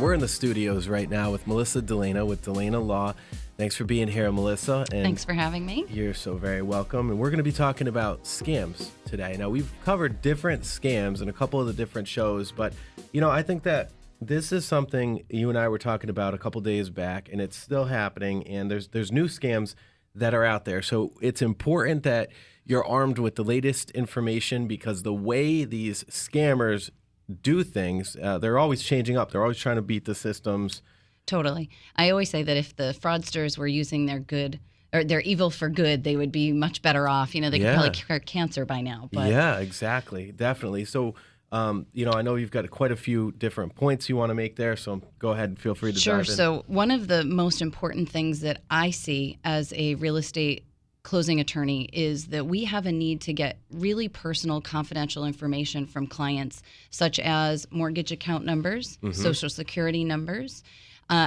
We're in the studios right now with Melissa D'Ellena with D'Ellena Law. Thanks for being here, Melissa. And thanks for having me. You're so very welcome. And we're going to be talking about scams today. Now, we've covered different scams in a couple of the different shows, but, I think that this is something you and I were talking about a couple days back, and it's still happening, and there's new scams that are out there. So it's important that you're armed with the latest information, because the way these scammers do things, they're always changing up. They're always trying to beat the systems. Totally. I always say that if the fraudsters were using their good or their evil for good, they would be much better off. They could probably cure cancer by now. But yeah, exactly. Definitely. So, I know you've got quite a few different points you want to make there, so go ahead and feel free to dive in. Sure. So one of the most important things that I see as a real estate closing attorney is that we have a need to get really personal, confidential information from clients, such as mortgage account numbers, social security numbers.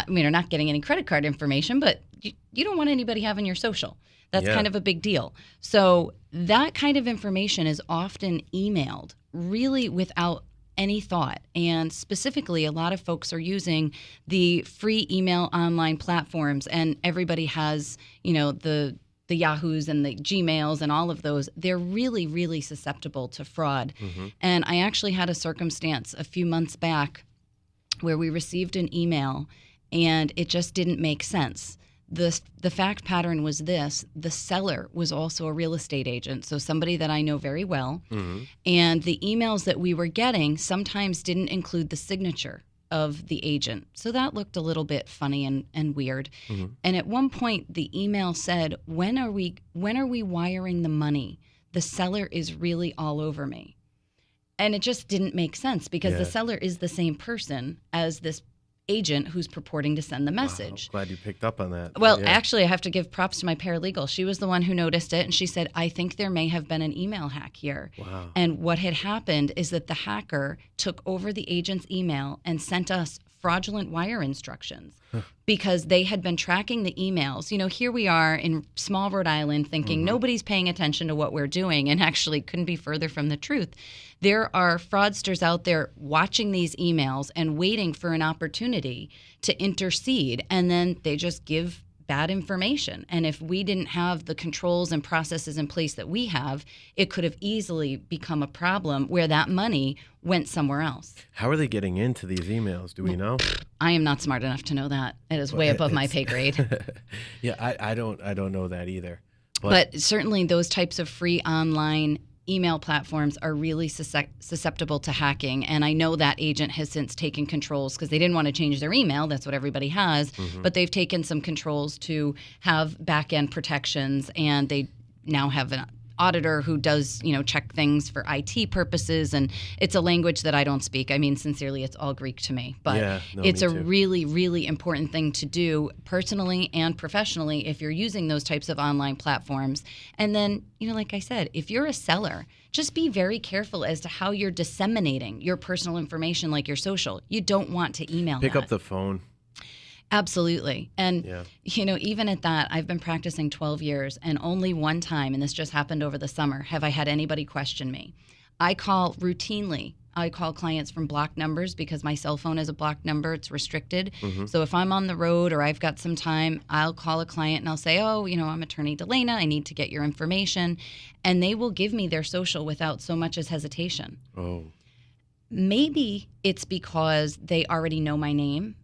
We're not getting any credit card information, but you don't want anybody having your social. That's kind of a big deal. So that kind of information is often emailed really without any thought. And specifically, a lot of folks are using the free email online platforms, and everybody has, the Yahoos and the Gmails and all of those. They're really, really susceptible to fraud. And I actually had a circumstance a few months back where we received an email and it just didn't make sense. The fact pattern was this: the seller was also a real estate agent, so somebody that I know very well. And the emails that we were getting sometimes didn't include the signature of the agent. So that looked a little bit funny and weird. And at one point the email said, when are we wiring the money? The seller is really all over me. And it just didn't make sense, because the seller is the same person as this agent who's purporting to send the message. Wow, glad you picked up on that. Well, actually, I have to give props to my paralegal. She was the one who noticed it, and she said, I think there may have been an email hack here. Wow. And what had happened is that the hacker took over the agent's email and sent us fraudulent wire instructions because they had been tracking the emails. Here we are in small Rhode Island thinking nobody's paying attention to what we're doing, and actually couldn't be further from the truth. There are fraudsters out there watching these emails and waiting for an opportunity to intercede, and then they just give bad information. And if we didn't have the controls and processes in place that we have, it could have easily become a problem where that money went somewhere else. How are they getting into these emails? Do we know? I am not smart enough to know that. It is way above my pay grade. I don't know that either. But certainly those types of free online email platforms are really susceptible to hacking. And I know that agent has since taken controls, because they didn't want to change their email. That's what everybody has. But they've taken some controls to have back-end protections, and they now have an auditor who does, check things for IT purposes. And it's a language that I don't speak. I mean, sincerely, it's all Greek to me. But it's a really, really important thing to do personally and professionally if you're using those types of online platforms. And then, like I said, if you're a seller, just be very careful as to how you're disseminating your personal information, like your social. You don't want to email Pick up the phone. Absolutely. And, even at that, I've been practicing 12 years, and only one time, and this just happened over the summer, have I had anybody question me. I call clients from blocked numbers, because my cell phone is a blocked number. It's restricted. So if I'm on the road or I've got some time, I'll call a client and I'll say, I'm Attorney D'Ellena. I need to get your information. And they will give me their social without so much as hesitation. Oh. Maybe it's because they already know my name.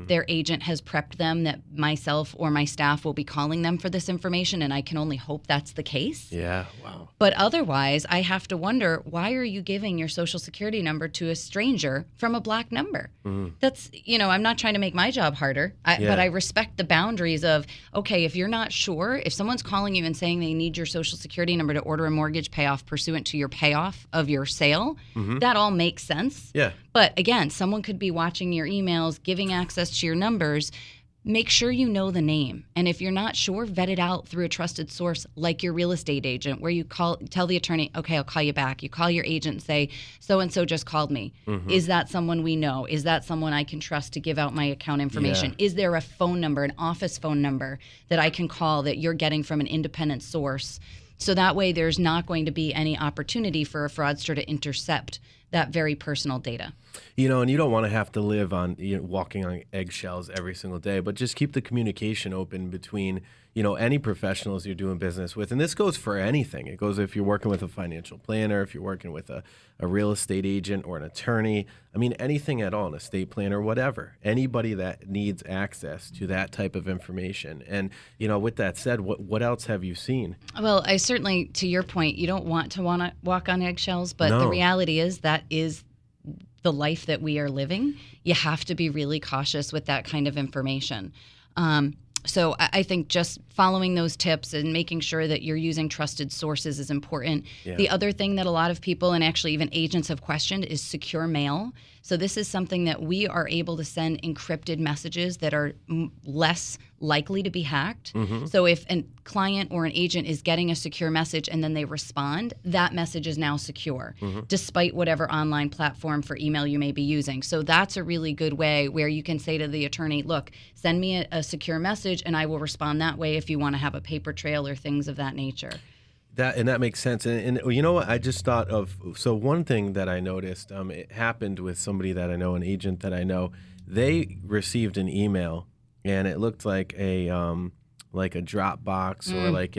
Their agent has prepped them that myself or my staff will be calling them for this information, and I can only hope that's the case. Yeah, wow. But otherwise, I have to wonder, why are you giving your social security number to a stranger from a blocked number? That's, I'm not trying to make my job harder, but I respect the boundaries of, okay, if you're not sure, if someone's calling you and saying they need your social security number to order a mortgage payoff pursuant to your payoff of your sale, that all makes sense. Yeah. But again, someone could be watching your emails, giving access to your numbers. Make sure you know the name. And if you're not sure, vet it out through a trusted source like your real estate agent, where you tell the attorney, okay, I'll call you back. You call your agent and say, so-and-so just called me. Is that someone we know? Is that someone I can trust to give out my account information? Is there a phone number, an office phone number that I can call that you're getting from an independent source? So that way there's not going to be any opportunity for a fraudster to intercept that very personal data. And you don't want to have to live on walking on eggshells every single day, but just keep the communication open between any professionals you're doing business with. And this goes for anything. It goes if you're working with a financial planner, if you're working with a real estate agent or an attorney. I mean, anything at all, an estate planner, whatever. Anybody that needs access to that type of information. And, with that said, what else have you seen? Well, I certainly, to your point, you don't want to walk on eggshells, but No. the reality is that is the life that we are living. You have to be really cautious with that kind of information. So I think just following those tips and making sure that you're using trusted sources is important. Yeah. The other thing that a lot of people and actually even agents have questioned is secure mail. So this is something that we are able to send encrypted messages that are less likely to be hacked. Mm-hmm. So if a client or an agent is getting a secure message and then they respond, that message is now secure, despite whatever online platform for email you may be using. So that's a really good way where you can say to the attorney, look, send me a secure message and I will respond that way if you want to have a paper trail or things of that nature. That makes sense. And you know what? I just thought of, so one thing that I noticed, it happened with somebody that I know, an agent that I know. They received an email and it looked like a Dropbox or like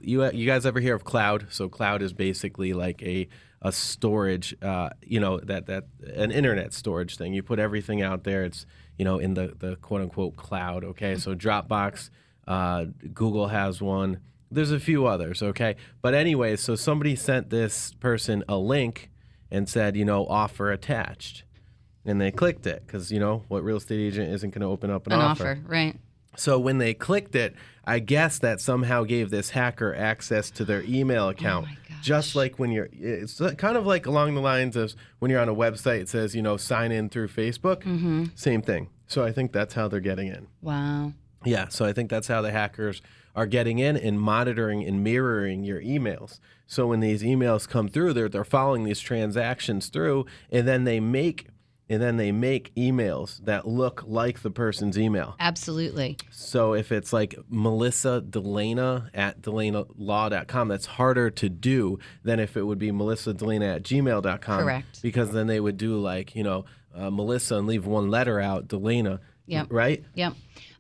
you guys ever hear of cloud? So cloud is basically like a storage, that an internet storage thing. You put everything out there. It's, in the quote unquote cloud. Okay. So Dropbox, Google has one. There's a few others, okay? But anyway, so somebody sent this person a link and said, offer attached. And they clicked it because, what real estate agent isn't going to open up an offer? Right. So when they clicked it, I guess that somehow gave this hacker access to their email account. Oh my gosh. Just like it's kind of like along the lines of when you're on a website, it says, sign in through Facebook. Mm-hmm. Same thing. So I think that's how they're getting in. Wow. Yeah, so I think that's how the hackers are getting in and monitoring and mirroring your emails. So when these emails come through, they're following these transactions through, and then they make emails that look like the person's email. Absolutely. So if it's like Melissa D'Ellena at DeLenaLaw.com, that's harder to do than if it would be Melissa D'Ellena at gmail.com. Correct. Because then they would do like, Melissa and leave one letter out, D'Ellena. Yep. Right? Yep.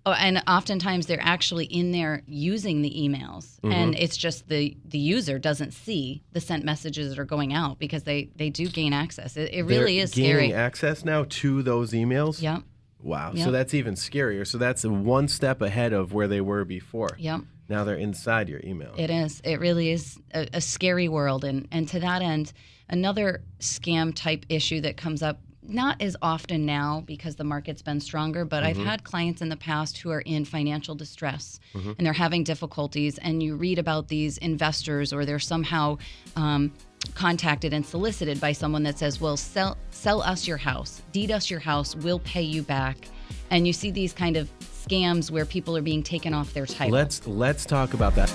Oh, and oftentimes they're actually in there using the emails, and it's just the user doesn't see the sent messages that are going out because they do gain access. It really is scary. They're gaining access now to those emails? Yep. Wow. Yep. So that's even scarier. So that's one step ahead of where they were before. Yep. Now they're inside your email. It is. It really is a scary world. And to that end, another scam type issue that comes up, not as often now because the market's been stronger, but I've had clients in the past who are in financial distress and they're having difficulties, and you read about these investors or they're somehow contacted and solicited by someone that says, well, sell us your house, deed us your house, we'll pay you back. And you see these kind of scams where people are being taken off their title. Let's talk about that.